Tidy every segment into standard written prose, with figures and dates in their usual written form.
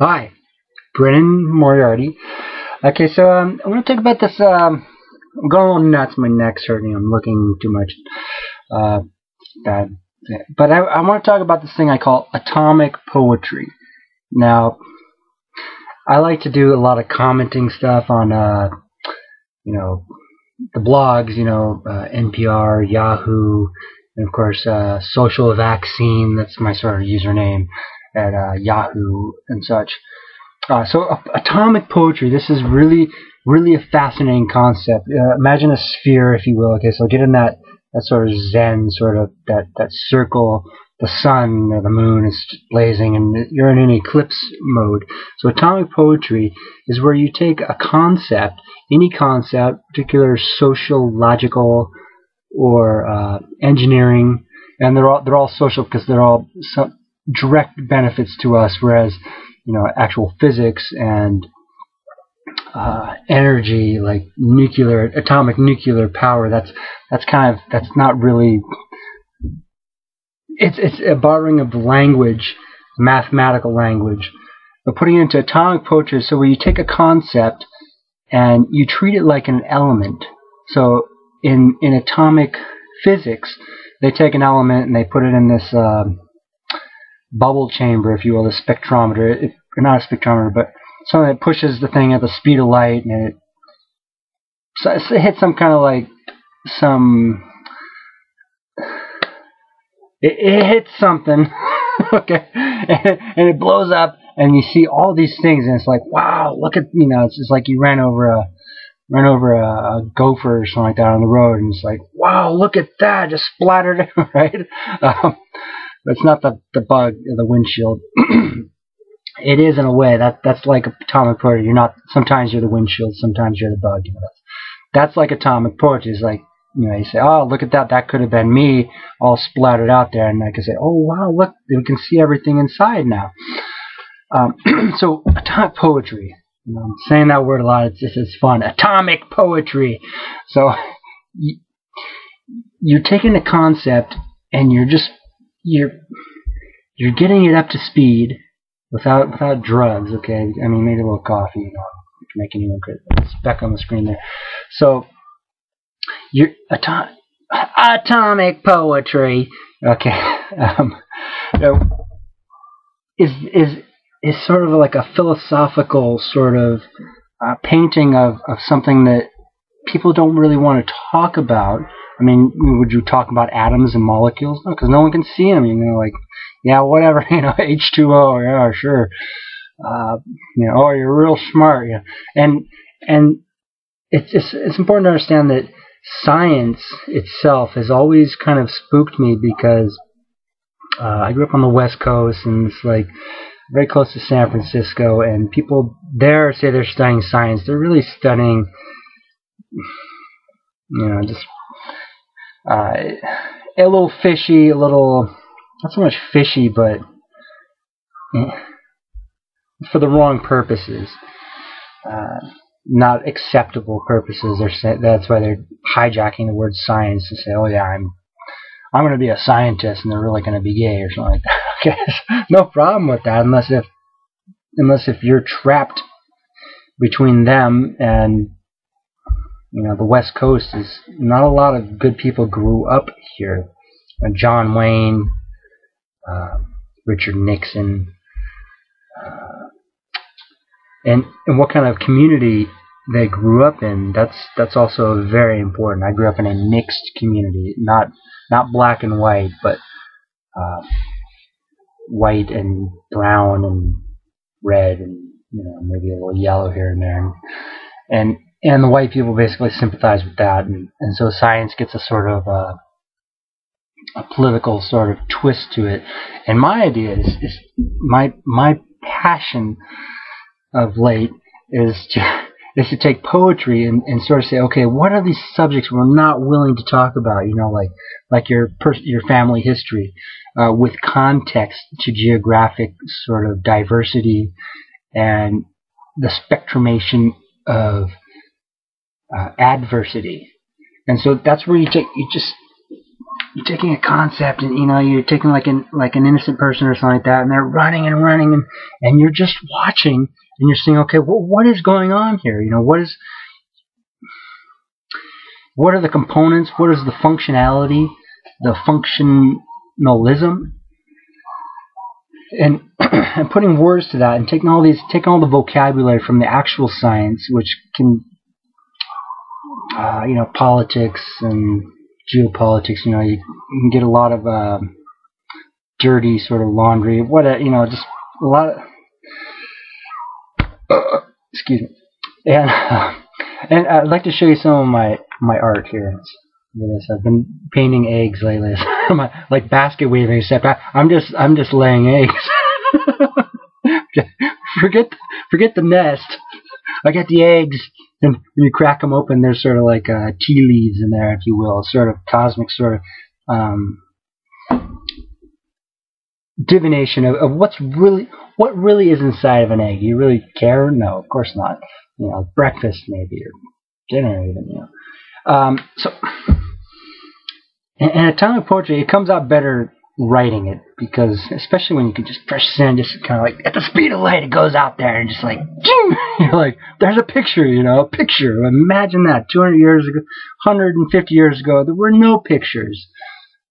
Hi, Brennan Moriarty. Okay, so I want to talk about this. I'm going a little nuts. My neck's hurting. I'm looking too much bad. But I want to talk about this thing I call atomic poetry. Now, I like to do a lot of commenting stuff on, the blogs, NPR, Yahoo, and of course, Social Vaccine. That's my sort of username at Yahoo and such. So atomic poetry, this is really a fascinating concept. Imagine a sphere, if you will. Okay, so get in that sort of Zen, sort of that circle. The sun or the moon is blazing, and you're in an eclipse mode. So atomic poetry is where you take a concept, any concept, particular sociological or engineering, and they're all social because they're all some direct benefits to us, whereas actual physics and energy, like atomic nuclear power, that's not really. It's a borrowing of language, mathematical language, but putting it into atomic poetry. So where you take a concept and you treat it like an element. So in atomic physics, they take an element and they put it in this bubble chamber, if you will, the spectrometer. Or not a spectrometer, but something that pushes the thing at the speed of light, and it hits some kind of like it hits something, okay, and it blows up, and you see all these things, and it's like, wow, look at, it's just like you ran over a gopher or something like that on the road, and it's like, wow, look at that, just splattered, right? It's not the bug, the windshield. It is in a way. That's like atomic poetry. Sometimes you're the windshield, sometimes you're the bug. That's like atomic poetry. It's like, you say, oh, look at that. That could have been me, all splattered out there, and I can say, oh wow, look, we can see everything inside now. So atomic poetry. I'm saying that word a lot. It's fun. Atomic poetry. So you're taking a concept and you're getting it up to speed. Without drugs, okay? I mean, maybe a little coffee, you can make anyone crazy. It's back on the screen there. So, you're atomic poetry, okay? Is sort of like a philosophical sort of painting of something that people don't really want to talk about. I mean, would you talk about atoms and molecules? No, because no one can see them. Like, yeah, whatever. H2O. Yeah, sure. Oh, you're real smart. And it's important to understand that science itself has always kind of spooked me because I grew up on the West Coast, and it's like very close to San Francisco, and people there say they're studying science. They're really studying, just a little fishy, not so much fishy, but for the wrong purposes, not acceptable purposes. That's why they're hijacking the word science to say, oh yeah, I'm going to be a scientist, and they're really going to be gay or something like that. Okay, no problem with that, unless if you're trapped between them and the West Coast. Is not a lot of good people grew up here. John Wayne, Richard Nixon, and what kind of community they grew up in. That's also very important. I grew up in a mixed community, not black and white, but white and brown and red and maybe a little yellow here and there, and the white people basically sympathize with that, and so science gets a sort of a political sort of twist to it. And my idea is my passion of late is to take poetry and sort of say, okay, what are these subjects we're not willing to talk about? Like your family history, with context to geographic sort of diversity and the spectrumation of adversity. And so that's where you you're taking a concept, and you're taking like an innocent person or something like that, and they're running and running, and you're just watching, and you're saying, okay, well, what is going on here? What are the components? What is the functionality, the functionalism, and and putting words to that, and taking all the vocabulary from the actual science, which can, politics and geopolitics. You can get a lot of dirty sort of laundry. Just a lot of excuse me. And I'd like to show you some of my art here. I've been painting eggs lately, like basket weaving, except I'm just laying eggs. Forget the nest. I got the eggs, and when you crack them open, there's sort of like tea leaves in there, if you will, sort of cosmic sort of divination of what really is inside of an egg. Do you really care? No, of course not. Breakfast maybe, or dinner even. So, in a time of poetry, it comes out better writing it, because especially when you can just press send, just kind of like at the speed of light, it goes out there and just like, you're like, there's a picture, a picture. Imagine that 200 years ago, 150 years ago, there were no pictures.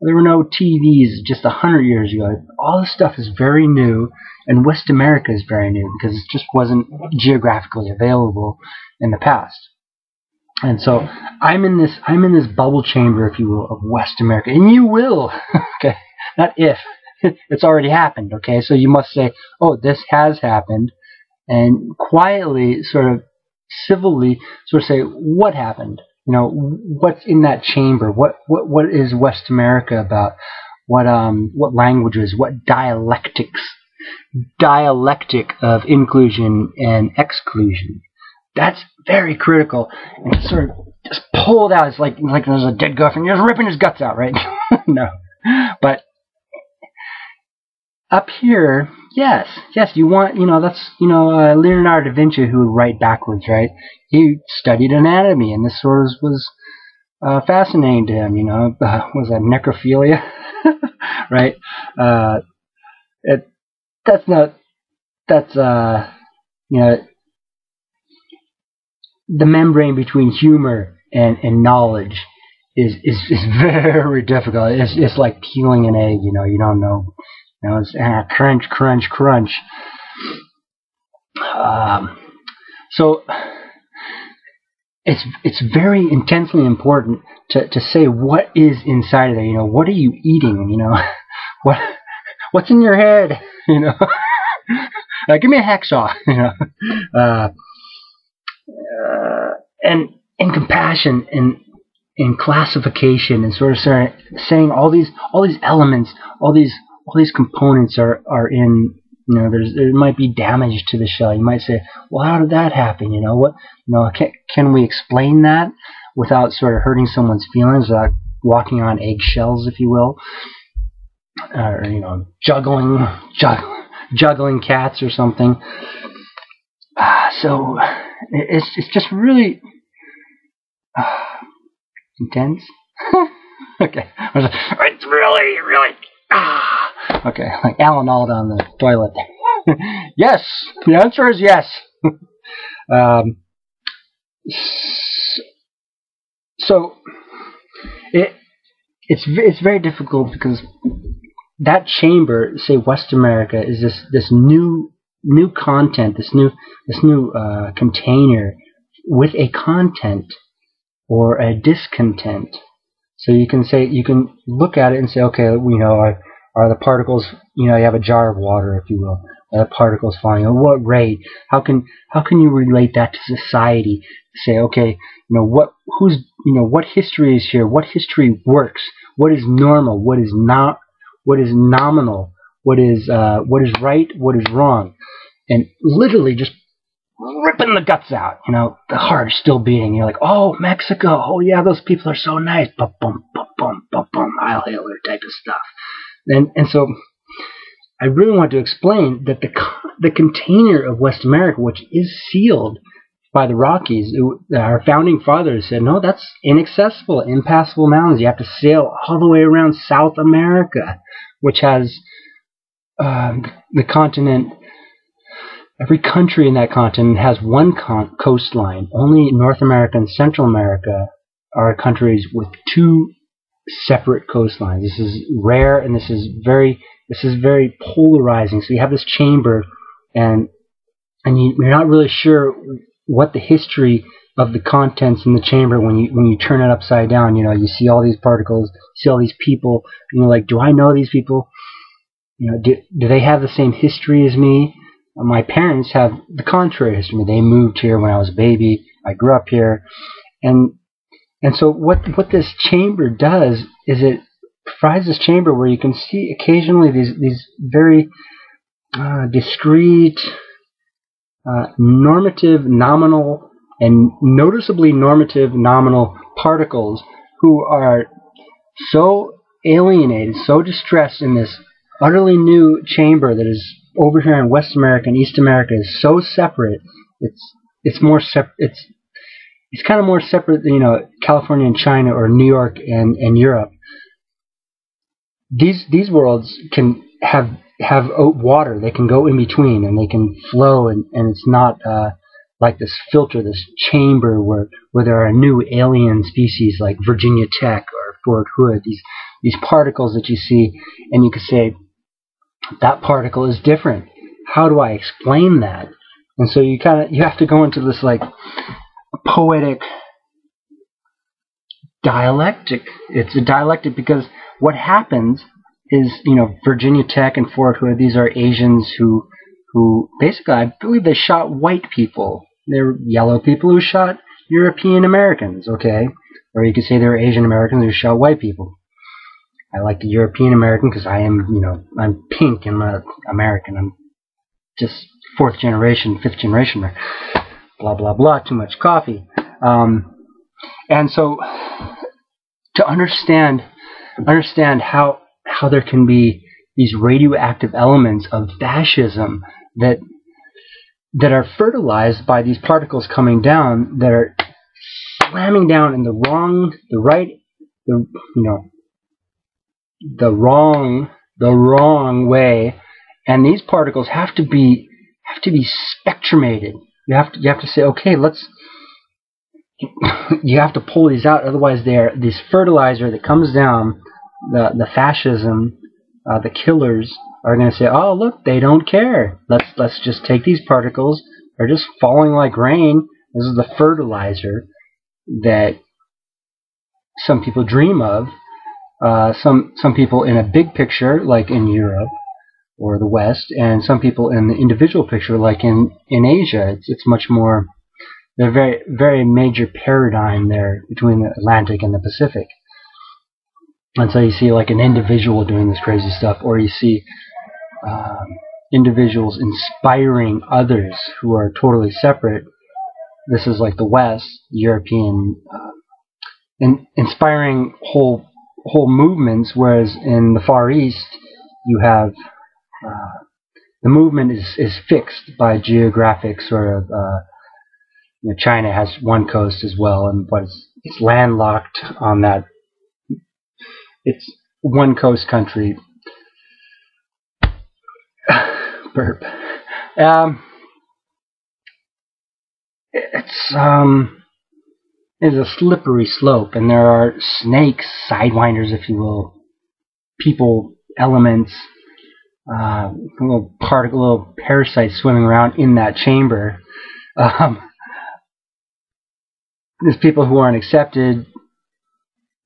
There were no TVs just 100 years ago. All this stuff is very new, and West America is very new because it just wasn't geographically available in the past. And so I'm in this bubble chamber, if you will, of West America, and you will, okay, not if, it's already happened, okay. So you must say, oh, this has happened, and quietly, sort of civilly, sort of say, what happened? What's in that chamber? What is West America about? What languages? What dialectic of inclusion and exclusion? That's very critical, and sort of just pull it out. It's like there's a dead girlfriend. You're just ripping his guts out, right? No, but up here, yes, you want, that's, Leonardo da Vinci, who would write backwards, right? He studied anatomy, and this sort of was fascinating to him, was that necrophilia, right? The membrane between humor and knowledge is very difficult. It's like peeling an egg, you don't know. It's crunch, crunch, crunch. So it's very intensely important to say what is inside of there. What are you eating? What's in your head? Give me a hacksaw. And compassion and classification, and sort of saying all these elements, all these components are in. There might be damage to the shell. You might say, well, how did that happen? Can we explain that without sort of hurting someone's feelings, without walking on eggshells, if you will, or juggling cats or something. So it's just really intense. Okay, it's really okay, like Alan Alda on the toilet. Yes, the answer is yes. So it's very difficult, because that chamber, say West America, is this new content, this new container with a content or a discontent. So you can look at it and say, okay, are the particles, you have a jar of water, if you will, are the particles falling at what rate? How can you relate that to society? Say, okay, what history is here? What history works? What is normal? What is not? What is nominal? What is right? What is wrong? And literally just ripping the guts out. The heart is still beating. You're like, oh, Mexico. Oh yeah, those people are so nice. Ba-bum, ba-bum, ba-bum, Heil Hitler type of stuff. And so I really want to explain that the container of West America, which is sealed by the Rockies. Our founding fathers said, no, that's inaccessible, impassable mountains. You have to sail all the way around South America, which has the continent. Every country in that continent has one coastline. Only North America and Central America are countries with two separate coastlines. This is rare, and this is very polarizing. So you have this chamber, and you're not really sure what the history of the contents in the chamber when you turn it upside down. You see all these particles, you see all these people, and you're like, do I know these people? Do they have the same history as me? My parents have the contrary history. They moved here when I was a baby. I grew up here, and so what this chamber does is it provides this chamber where you can see occasionally these very discrete, normative, nominal, and noticeably normative nominal particles who are so alienated, so distressed in this utterly new chamber that is over here in West America and East America is so separate. It's more separate. It's kind of more separate than California and China or New York and Europe. These worlds can have water. They can go in between and they can flow, and it's not like this filter, this chamber where there are new alien species like Virginia Tech or Fort Hood. These particles that you see, and you could say that particle is different. How do I explain that? And so you have to go into this like poetic dialectic. It's a dialectic because what happens is, Virginia Tech and Fort Hood, these are Asians who basically, I believe they shot white people. They're yellow people who shot European Americans, okay? Or you could say they're Asian Americans who shot white people. I like the European American because I am, I'm pink and I'm American. I'm just fourth generation, fifth generation, blah, blah, blah, too much coffee. And so to understand how there can be these radioactive elements of fascism that are fertilized by these particles coming down that are slamming down in the wrong way, and these particles have to be spectrumated. You have to say, okay, you have to pull these out, otherwise this fertilizer that comes down, the fascism, the killers are going to say, oh look, they don't care. Let's just take these particles. They're just falling like rain. This is the fertilizer that some people dream of. Some people in a big picture, like in Europe or the West, and some people in the individual picture, like in Asia. It's much more. There's a very, very major paradigm there between the Atlantic and the Pacific. And so you see like an individual doing this crazy stuff, or you see individuals inspiring others who are totally separate. This is like the West, European, inspiring whole movements, whereas in the Far East you have the movement is fixed by geographic sort of. China has one coast as well, but it's landlocked on that. It's one coast country. Burp. It's a slippery slope, and there are snakes, sidewinders, if you will, people, elements, little parasites swimming around in that chamber. There's people who aren't accepted,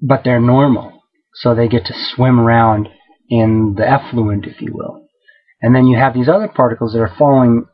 but they're normal, so they get to swim around in the effluent, if you will. And then you have these other particles that are falling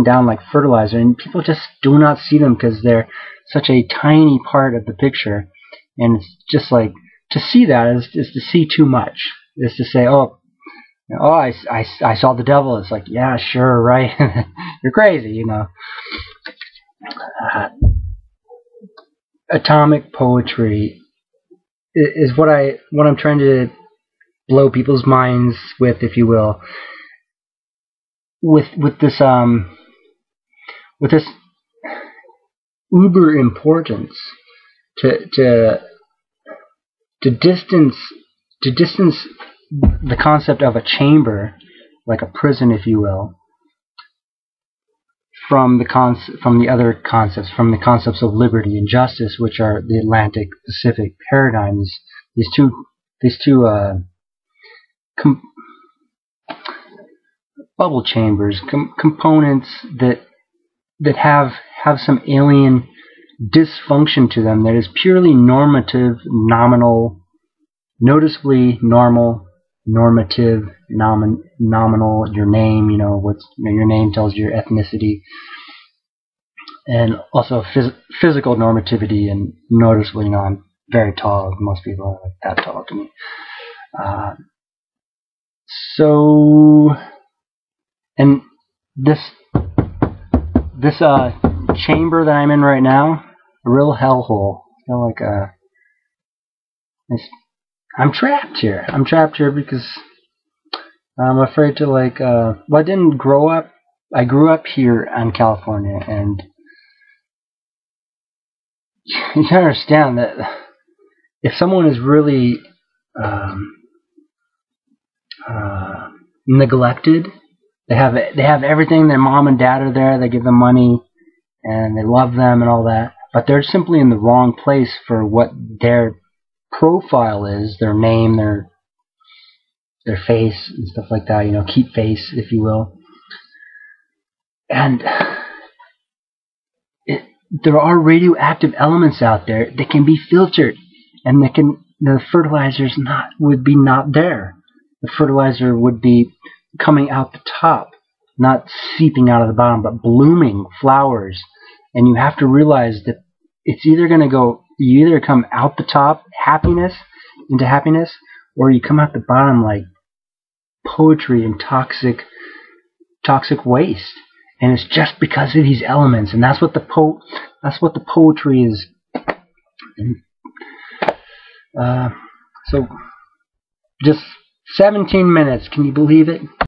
down like fertilizer, and people just do not see them because they're such a tiny part of the picture. And it's just like, to see that is to see too much. Is to say, I saw the devil. It's like, yeah, sure, right. You're crazy, Atomic poetry is what I'm trying to blow people's minds with, if you will. With this uber importance to distance the concept of a chamber, like a prison, if you will, from the other concepts, from the concepts of liberty and justice, which are the Atlantic Pacific paradigms. These two bubble chambers, components that have some alien dysfunction to them that is purely normative, nominal, noticeably normative, nominal. Your name, your name tells your ethnicity, and also physical normativity, and noticeably, I'm very tall. Most people are like that tall to me. And this chamber that I'm in right now, a real hellhole. I feel like I'm trapped here. I'm trapped here because I'm afraid to well, I didn't grow up. I grew up here in California, and you can understand that if someone is really neglected, they have everything. Their mom and dad are there. They give them money, and they love them and all that. But they're simply in the wrong place for what their profile is, their name, their face, and stuff like that. Keep face, if you will. And there are radioactive elements out there that can be filtered, and the fertilizers would be not there. The fertilizer would be coming out the top, not seeping out of the bottom, but blooming flowers. And you have to realize that it's either going to go, you either come out the top, into happiness, or you come out the bottom like poetry and toxic waste. And it's just because of these elements, and that's what the poetry is. So just 17 minutes, can you believe it?